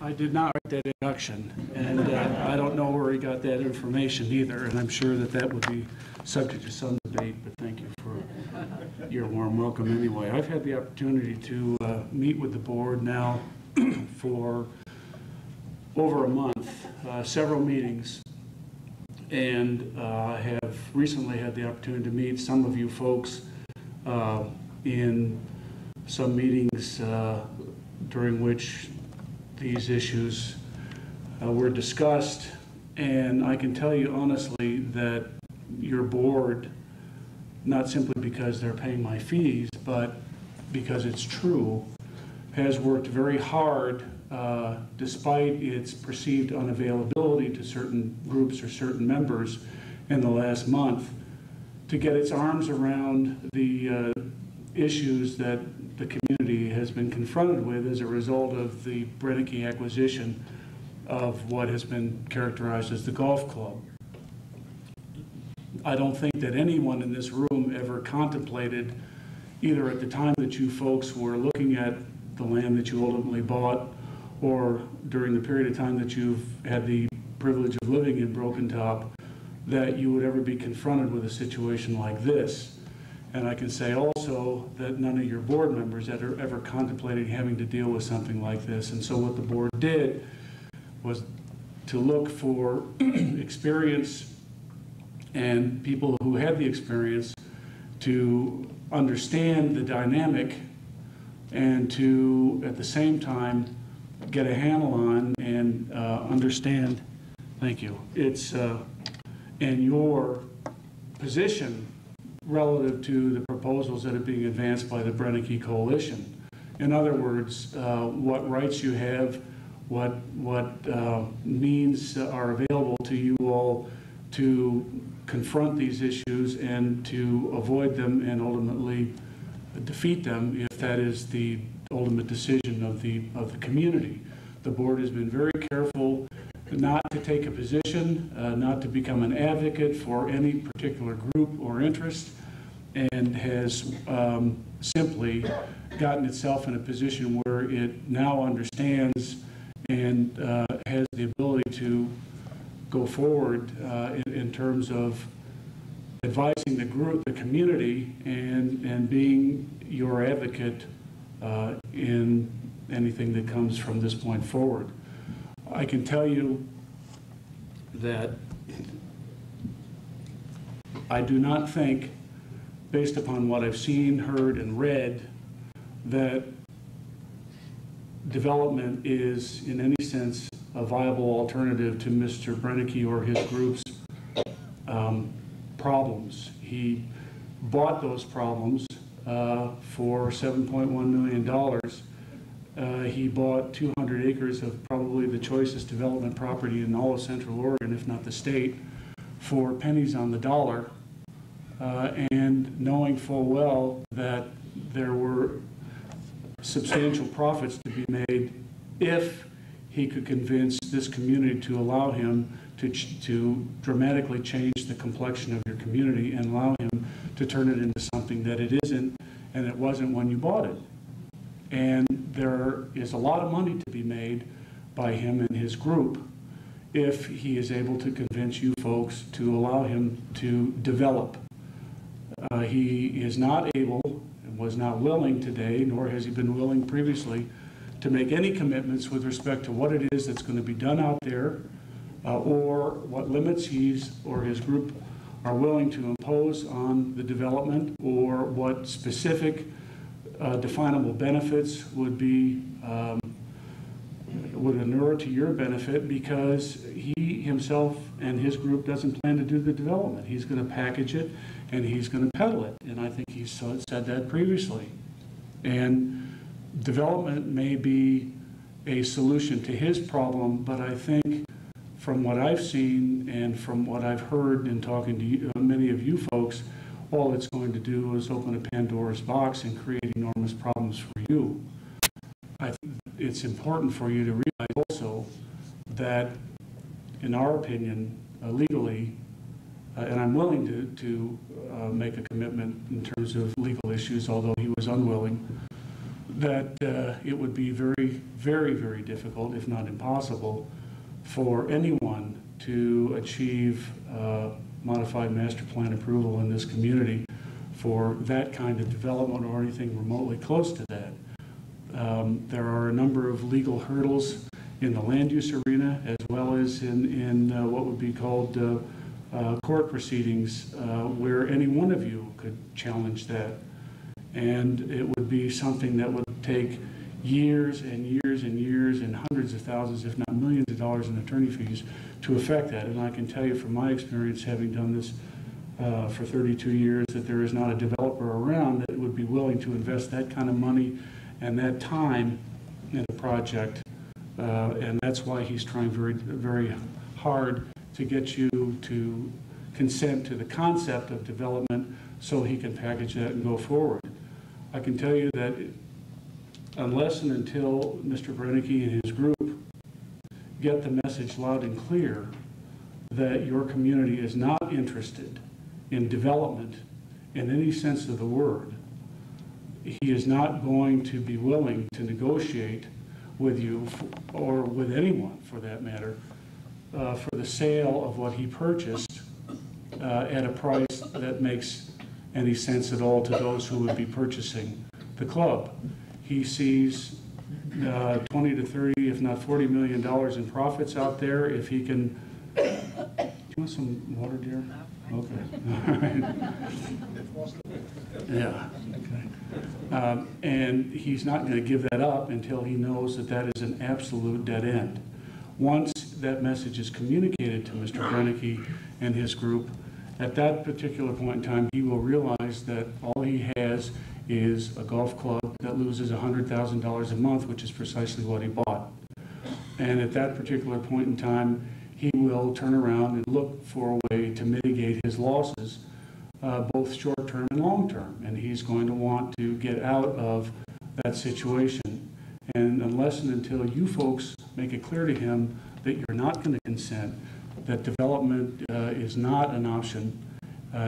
I did not write that introduction, and I don't know where he got that information either, and I'm sure that that would be subject to some debate, but thank you for your warm welcome anyway. I've had the opportunity to meet with the board now for over a month, several meetings, and have recently had the opportunity to meet some of you folks in some meetings during which these issues were discussed, and I can tell you honestly that your board, not simply because they're paying my fees, but because it's true, has worked very hard despite its perceived unavailability to certain groups or certain members in the last month to get its arms around the issues that the community has been confronted with as a result of the Brennecke acquisition of what has been characterized as the golf club. I don't think that anyone in this room ever contemplated, either at the time that you folks were looking at the land that you ultimately bought, or during the period of time that you've had the privilege of living in Broken Top, that you would ever be confronted with a situation like this. And I can say also that none of your board members ever contemplated having to deal with something like this. And so what the board did was to look for experience and people who had the experience to understand the dynamic and to, at the same time, get a handle on and understand, thank you, it's and your position relative to the proposals that are being advanced by the Brennecke Coalition. In other words, what rights you have, what means are available to you all to confront these issues and to avoid them and ultimately defeat them if that is the ultimate decision of the community. The board has been very careful not to take a position, not to become an advocate for any particular group or interest, and has simply gotten itself in a position where it now understands and has the ability to go forward in terms of advising the community, and being your advocate in anything that comes from this point forward. I can tell you that I do not think, based upon what I've seen, heard, and read, that development is in any sense a viable alternative to Mr. Brennecke or his group's problems. He bought those problems for $7.1 million. He bought 200 acres of probably the choicest development property in all of Central Oregon, if not the state, for pennies on the dollar, and knowing full well that there were substantial profits to be made if he could convince this community to allow him to dramatically change the complexion of your community and allow him to turn it into something that it isn't and it wasn't when you bought it. And there is a lot of money to be made by him and his group if he is able to convince you folks to allow him to develop. He is not able and was not willing today, nor has he been willing previously, to make any commitments with respect to what it is that's going to be done out there, or what limits he's or his group are willing to impose on the development, or what specific definable benefits would be would inure to your benefit, because he himself and his group doesn't plan to do the development. He's going to package it and he's going to peddle it, and I think he said that previously. And development may be a solution to his problem, but I think from what I've seen and from what I've heard in talking to you, many of you folks, all it's going to do is open a Pandora's box and create enormous problems for you. I think it's important for you to realize also that, in our opinion, legally, and I'm willing to make a commitment in terms of legal issues, although he was unwilling, that it would be very, very, very difficult, if not impossible, for anyone to achieve modified master plan approval in this community for that kind of development or anything remotely close to that. There are a number of legal hurdles in the land use arena, as well as in what would be called court proceedings, where any one of you could challenge that. And it would be something that would take years and years and years and hundreds of thousands, if not millions of dollars in attorney fees to affect that. And I can tell you from my experience, having done this for 32 years, that there is not a developer around that would be willing to invest that kind of money and that time in a project. And that's why he's trying very, very hard to get you to consent to the concept of development so he can package that and go forward. I can tell you that unless and until Mr. Brennicky and his group get the message loud and clear that your community is not interested in development in any sense of the word, he is not going to be willing to negotiate with you, or with anyone for that matter, for the sale of what he purchased at a price that makes any sense at all to those who would be purchasing the club. He sees 20 to 30, if not $40 million in profits out there if he can. Do you want some water, dear? Okay. All right. Yeah. Okay. And he's not going to give that up until he knows that that is an absolute dead end. Once that message is communicated to Mr. Brennicky and his group, at that particular point in time, he will realize that all he has is a golf club that loses $100,000 a month, which is precisely what he bought. And at that particular point in time, he will turn around and look for a way to mitigate his losses, both short-term and long-term. And he's going to want to get out of that situation. And unless and until you folks make it clear to him that you're not going to consent, that development is not an option,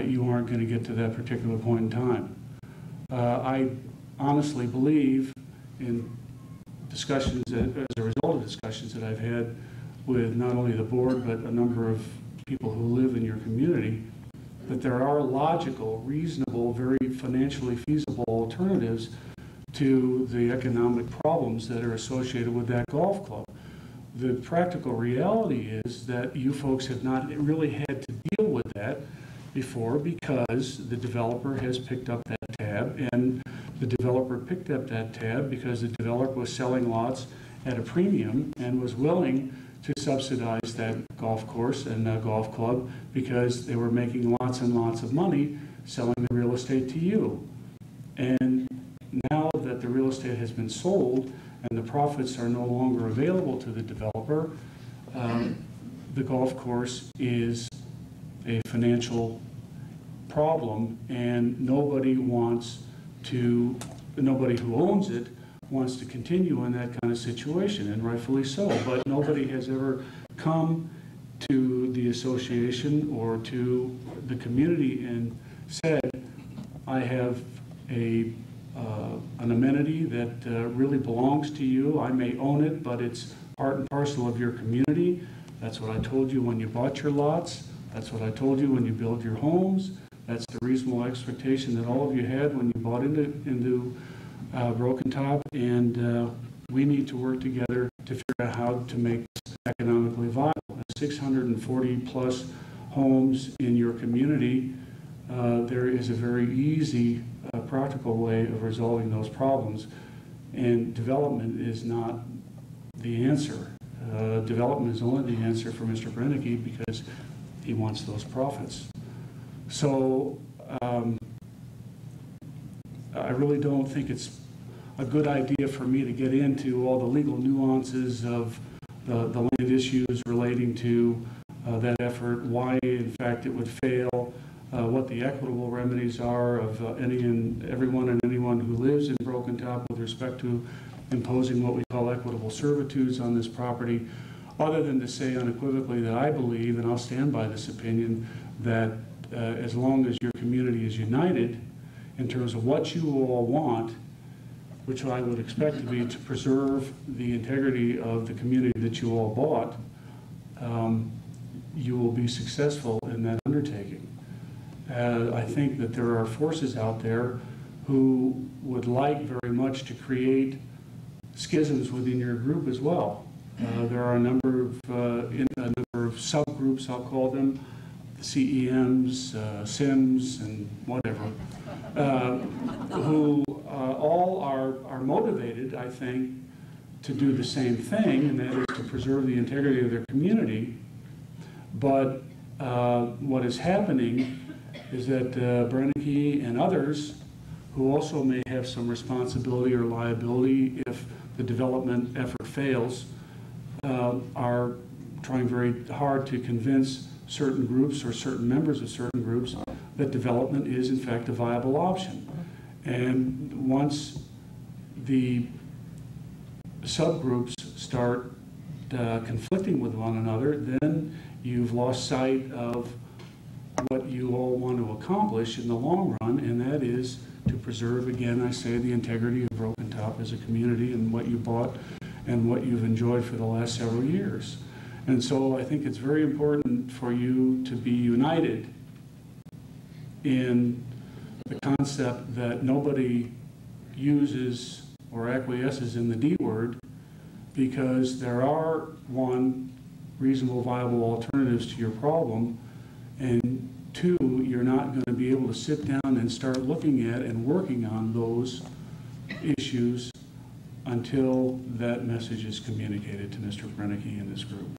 you aren't going to get to that particular point in time. I honestly believe in discussions, as a result of discussions that I've had with not only the board, but a number of people who live in your community, that there are logical, reasonable, very financially feasible alternatives to the economic problems that are associated with that golf club. The practical reality is that you folks have not really had to deal with that before, because the developer has picked up that tab, and the developer picked up that tab because the developer was selling lots at a premium and was willing to subsidize that golf course and golf club because they were making lots and lots of money selling the real estate to you. And now that the real estate has been sold and the profits are no longer available to the developer, the golf course is a financial problem, and nobody who owns it wants to continue in that kind of situation, and rightfully so. But nobody has ever come to the association or to the community and said, I have an amenity that really belongs to you. I may own it, but it's part and parcel of your community. That's what I told you when you bought your lots. That's what I told you when you built your homes. That's the reasonable expectation that all of you had when you bought into Broken Top. And we need to work together to figure out how to make this economically viable. 640 plus homes in your community, there is a very easy, practical way of resolving those problems. And development is not the answer. Development is only the answer for Mr. Brennicky because he wants those profits. So I really don't think it's a good idea for me to get into all the legal nuances of the land issues relating to that effort, why in fact it would fail, what the equitable remedies are of everyone and anyone who lives in Broken Top with respect to imposing what we call equitable servitudes on this property, other than to say unequivocally that I believe, and I'll stand by this opinion, that as long as your community is united in terms of what you all want, which I would expect to be to preserve the integrity of the community that you all bought, you will be successful in that undertaking. I think that there are forces out there who would like very much to create schisms within your group as well. There are a number of subgroups, I'll call them, CEMs, SIMs, and whatever, who all are motivated, I think, to do the same thing, and that is to preserve the integrity of their community. But what is happening is that Brennicky and others, who also may have some responsibility or liability if the development effort fails, are trying very hard to convince certain groups or certain members of certain groups that development is in fact a viable option. And once the subgroups start conflicting with one another, then you've lost sight of what you all want to accomplish in the long run, and that is to preserve, again, I say, the integrity of Broken Top as a community and what you bought and what you've enjoyed for the last several years. And so I think it's very important for you to be united in the concept that nobody uses or acquiesces in the D word, because there are, one, reasonable, viable alternatives to your problem, and two, you're not going to be able to sit down and start looking at and working on those issues until that message is communicated to Mr. Brennicky and his group.